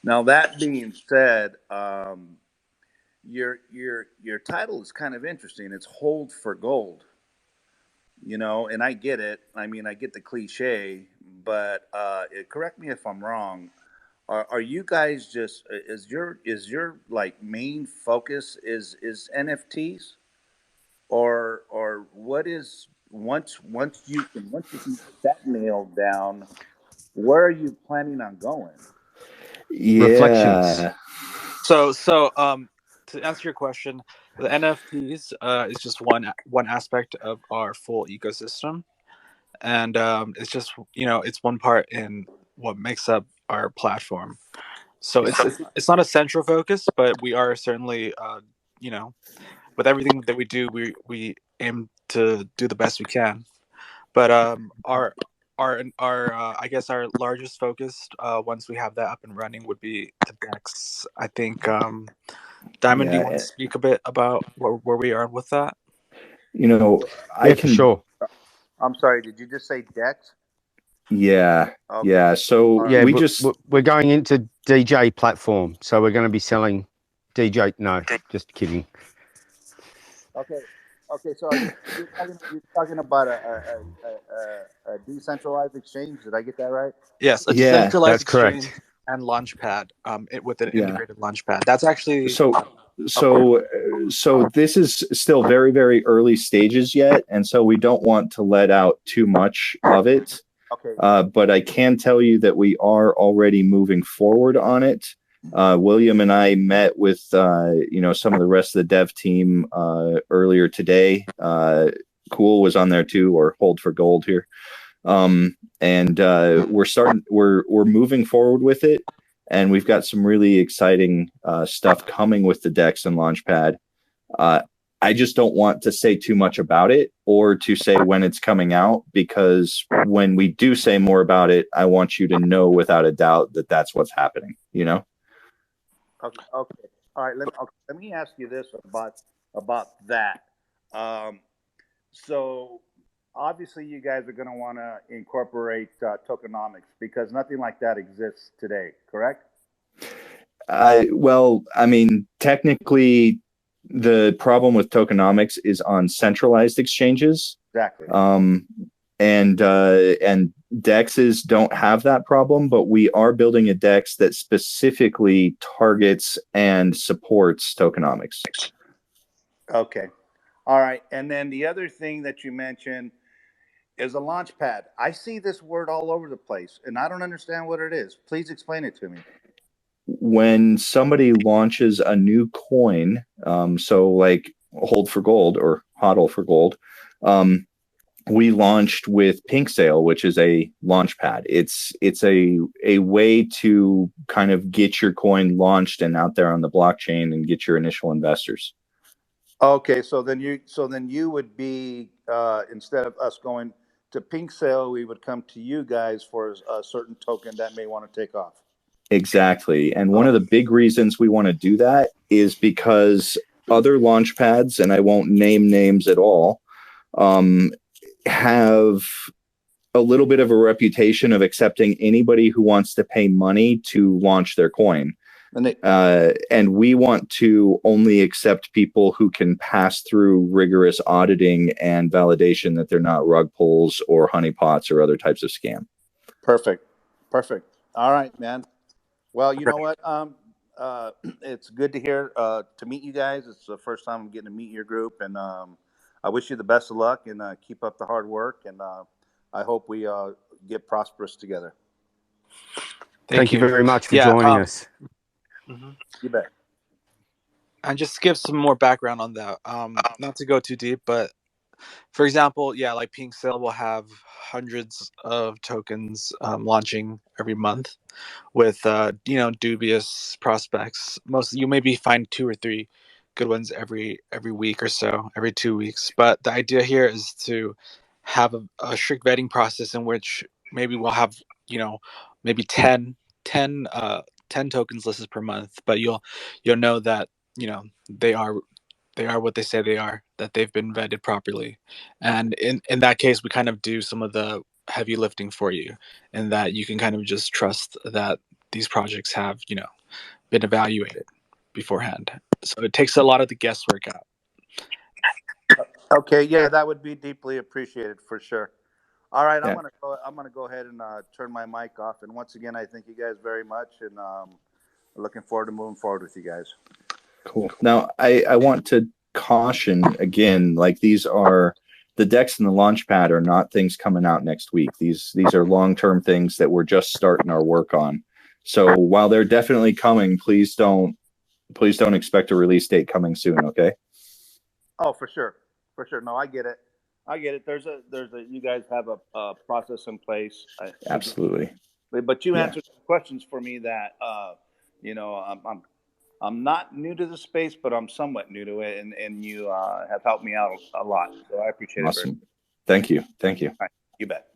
Now that being said, your title is kind of interesting. It's Hold for Gold, and I get it. I mean, I get the cliche, but correct me if I'm wrong. Are you guys just is your like main focus is NFTs, or what is once you get that nailed down, where are you planning on going? Reflections. Yeah. So to answer your question, the NFTs is just one aspect of our full ecosystem, and it's just it's one part in what makes up our platform. So it's not a central focus, but we are certainly with everything that we do, we aim to do the best we can. But our I guess our largest focus once we have that up and running would be the DEX. I think Diamond, do you want to speak a bit about where we are with that? You know, Yeah, for sure. I'm sorry, did you just say Dex? Yeah, Okay. yeah. So Yeah, we just we're going into DJ platform, so we're going to be selling DJ. No, just kidding. Okay. Okay. So you're talking about a decentralized exchange. Did I get that right? Yes, a Yeah, decentralized that's exchange correct. and launchpad. With an yeah. integrated launchpad. That's actually So this is still very, very early stages yet, and so we don't want to let out too much of it. Okay. But I can tell you that we are already moving forward on it. William and I met with some of the rest of the dev team earlier today. Cool was on there too, or Hodl4Gold here. And we're moving forward with it, and we've got some really exciting stuff coming with the DEX and Launchpad. I just don't want to say too much about it or to say when it's coming out, because when we do say more about it, I want you to know without a doubt that that's what's happening, you know? Okay. Okay. All right. Let me ask you this about that. So obviously you guys are going to want to incorporate tokenomics because nothing like that exists today, correct? Well, I mean, technically, the problem with tokenomics is on centralized exchanges. Exactly. And DEXs don't have that problem, but we are building a DEX that specifically targets and supports tokenomics. Okay. All right. And then the other thing that you mentioned is a launch pad. I see this word all over the place, and I don't understand what it is. Please explain it to me. When somebody launches a new coin, so like Hodl4Gold or Hodl4Gold, we launched with Pink Sale, which is a launch pad. It's a way to kind of get your coin launched and out there on the blockchain and get your initial investors. Okay, so then you would be instead of us going to Pink Sale, we would come to you guys for a certain token that may want to take off. Exactly. And one of the big reasons we want to do that is because other launch pads, and I won't name names at all, have a little bit of a reputation of accepting anybody who wants to pay money to launch their coin. And we want to only accept people who can pass through rigorous auditing and validation that they're not rug pulls or honeypots or other types of scam. Perfect. Perfect. All right, man. Well, you know what? It's good to hear, to meet you guys. It's the first time I'm getting to meet your group, and I wish you the best of luck and keep up the hard work. And I hope we get prosperous together. Thank you very much for joining us. You bet. And just to give some more background on that, not to go too deep, but for example, like Pink Sale will have hundreds of tokens launching every month with dubious prospects. Most you maybe find 2 or 3 good ones every week or so, every 2 weeks. But the idea here is to have a strict vetting process in which maybe we'll have maybe 10 tokens listed per month, but you'll know that they are what they say they are, that they've been vetted properly. And in that case, we kind of do some of the heavy lifting for you, and that you can kind of just trust that these projects have been evaluated beforehand. So it takes a lot of the guesswork out. Okay, yeah, that would be deeply appreciated for sure. All right, Yeah. I'm gonna go ahead and turn my mic off. And once again, I thank you guys very much, and looking forward to moving forward with you guys. Cool. Now, I want to caution again, like these are the DEX and the Launchpad are not things coming out next week. These are long-term things that we're just starting our work on. So while they're definitely coming, please don't expect a release date coming soon. Okay. Oh, for sure. For sure. No, I get it. There's a you guys have a process in place. Absolutely. But you answered some questions for me that I'm not new to the space, but I'm somewhat new to it, and you have helped me out a lot. So I appreciate it. Awesome. Thank you. All right, you bet.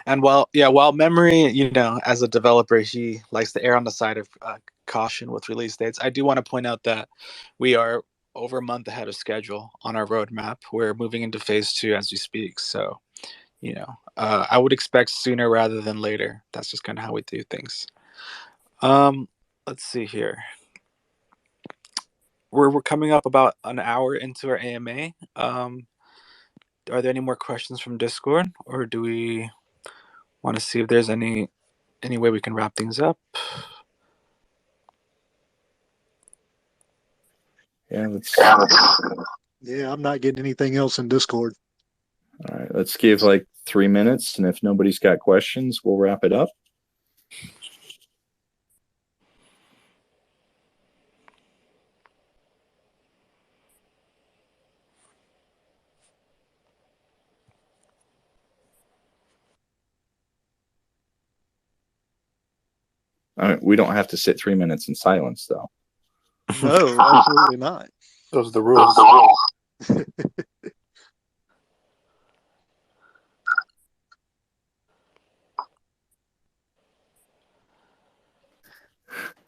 And while Memory, as a developer, he likes to err on the side of caution with release dates. I do want to point out that we are over a month ahead of schedule on our roadmap. We're moving into phase 2 as we speak. So, I would expect sooner rather than later. That's just kind of how we do things. Let's see here. We're coming up about an hour into our AMA. Are there any more questions from Discord, or do we want to see if there's any way we can wrap things up? Yeah, I'm not getting anything else in Discord. All right, let's give like 3 minutes, and if nobody's got questions, we'll wrap it up. All right, we don't have to sit 3 minutes in silence, though. No, absolutely not. Those are the rules.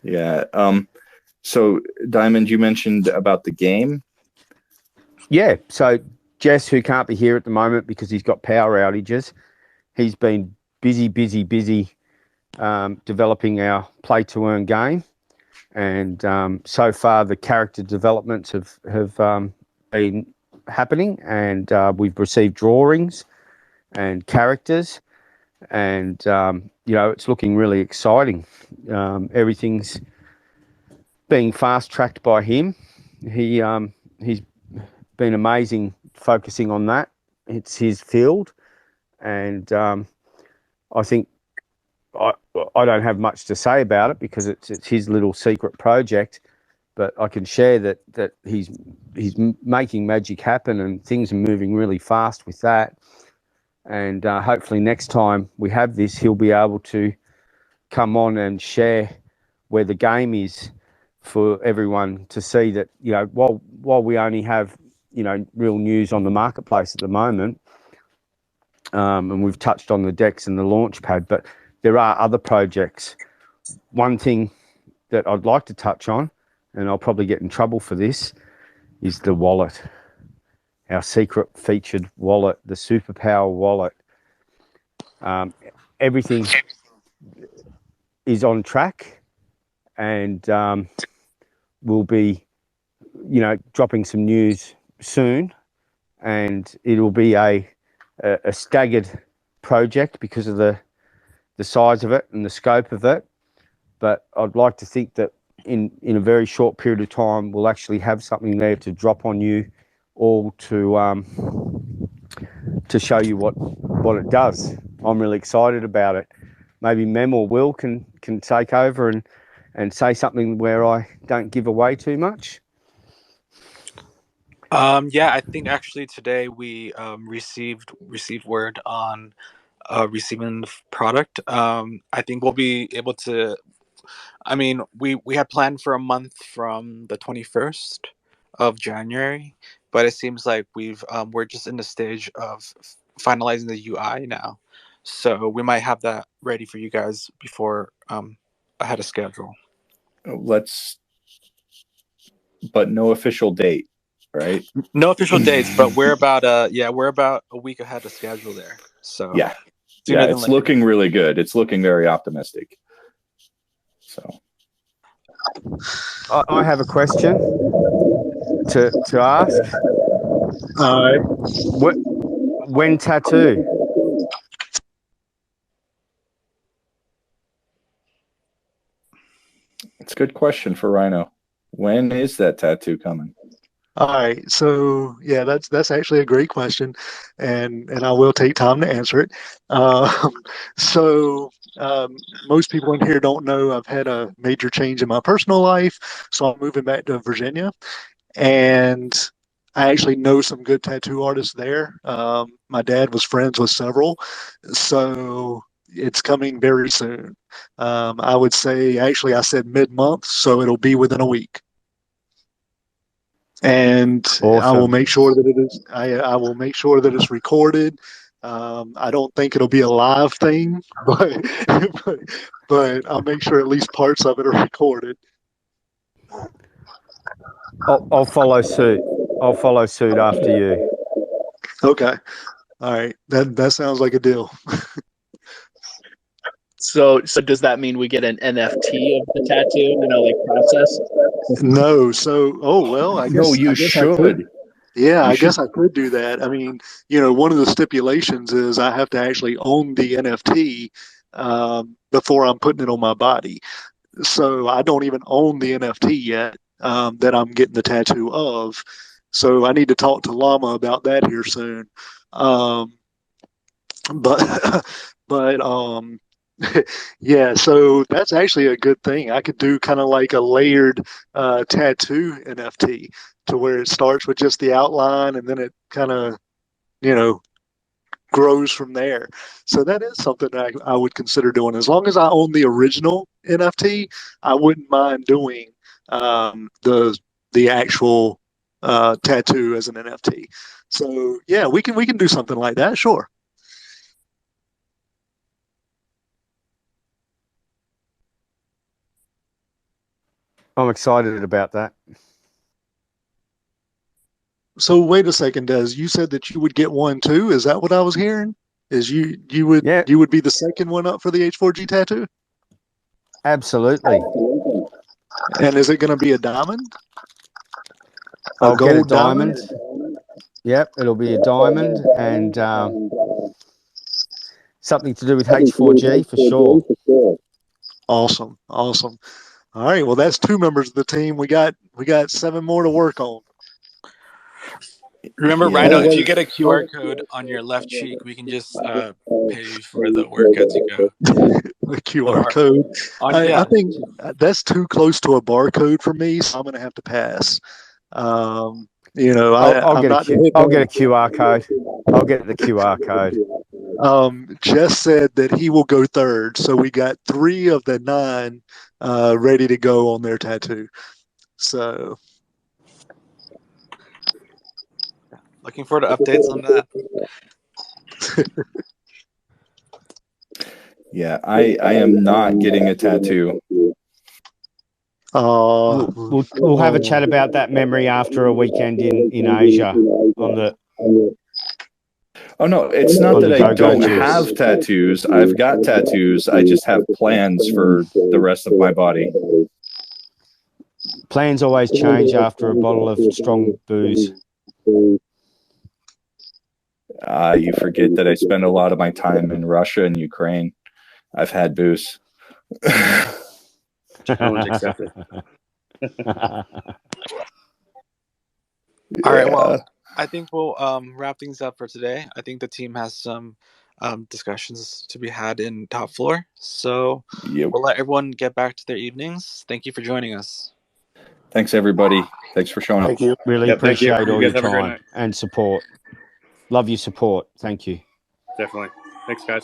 Yeah. So, Diamond, you mentioned about the game. Yeah. So Jess, who can't be here at the moment because he's got power outages, he's been busy developing our play to earn game, and so far the character developments have been happening, and we've received drawings and characters, and it's looking really exciting. Everything's being fast tracked by him. He's been amazing focusing on that. It's his field, and I think I don't have much to say about it because it's his little secret project, but I can share that he's making magic happen, and things are moving really fast with that. And hopefully next time we have this, he'll be able to come on and share where the game is for everyone to see. That while we only have real news on the marketplace at the moment, and we've touched on the decks and the launch pad, but there are other projects. One thing that I'd like to touch on, and I'll probably get in trouble for this, is the wallet. Our secret featured wallet, the Superpower wallet. Everything is on track, and we'll be, dropping some news soon, and it'll be a staggered project because of the size of it and the scope of it. But I'd like to think that in a very short period of time, we'll actually have something there to drop on you all to show you what it does. I'm really excited about it. Maybe Mem or Will can take over and say something where I don't give away too much. Yeah, I think actually today we received word on receiving the product. I think we'll be able to. I mean, we had planned for a month from the 21st of January, but it seems like we're just in the stage of finalizing the UI now, so we might have that ready for you guys before ahead of schedule. But no official date, right? No official dates, but we're about a week ahead of schedule there. So yeah, it's looking really good. It's looking very optimistic. So I have a question to ask. All right. When tattoo? It's a good question for Rhino. When is that tattoo coming? All right, so yeah, that's actually a great question, and I will take time to answer it. So most people in here don't know I've had a major change in my personal life, so I'm moving back to Virginia, and I actually know some good tattoo artists there. My dad was friends with several, so it's coming very soon. I would say, actually, I said mid-month, so it'll be within a week. And awesome. I will make sure that it is. I will make sure that it's recorded. I don't think it'll be a live thing, but, but I'll make sure at least parts of it are recorded. I'll follow suit. I'll follow suit after you. Okay. All right. That sounds like a deal. So does that mean we get an NFT of the tattoo? You know, like process. No. So, oh well. No, you I guess I could. should. Yeah, You I should. guess I could do that. I mean, one of the stipulations is I have to actually own the NFT before I'm putting it on my body. So I don't even own the NFT yet that I'm getting the tattoo of. So I need to talk to Llama about that here soon. Um, but but yeah, so that's actually a good thing. I could do kind of like a layered tattoo NFT to where it starts with just the outline and then it kind of you know grows from there. So that is something that I would consider doing. As long as I own the original NFT, I wouldn't mind doing the actual tattoo as an NFT. So yeah, we can do something like that. Sure. I'm excited about that. So wait a second, Des. You said that you would get one too. Is that what I was hearing? Is you would Yeah, you would be the second one up for the H4G tattoo? absolutely. And is it going to be a diamond? I'll get a gold diamond? diamond. Yep, it'll be a diamond and something to do with H4G for sure. Awesome, awesome. All right, well that's two members of the team. We got 7 more to work on. Remember, Yeah. Rhino, if you get a QR code on your left cheek, we can just pay you for the work as you go. The QR code. I think that's too close to a barcode for me, so I'm going to have to pass. I'll I'm get not. I'll get a QR code. I'll get the QR code. Jess said that he will go third, so we got 3 of the 9 ready to go on their tattoo. So, looking forward to updates on that. Yeah, I am not getting a tattoo. We'll have a chat about that memory after a weekend in Asia on the. Oh no, it's not that I don't have tattoos. I've got tattoos. I just have plans for the rest of my body. Plans always change after a bottle of strong booze. You forget that I spend a lot of my time in Russia and Ukraine. I've had booze. Challenge accepted. All right, well, I think we'll wrap things up for today. I think the team has some discussions to be had in top floor. So we'll let everyone get back to their evenings. Thank you for joining us. Thanks, everybody. Thanks for showing up. Thank you. Really appreciate all your have a great time night. and support. Love your support. Thank you. Definitely. Thanks, guys.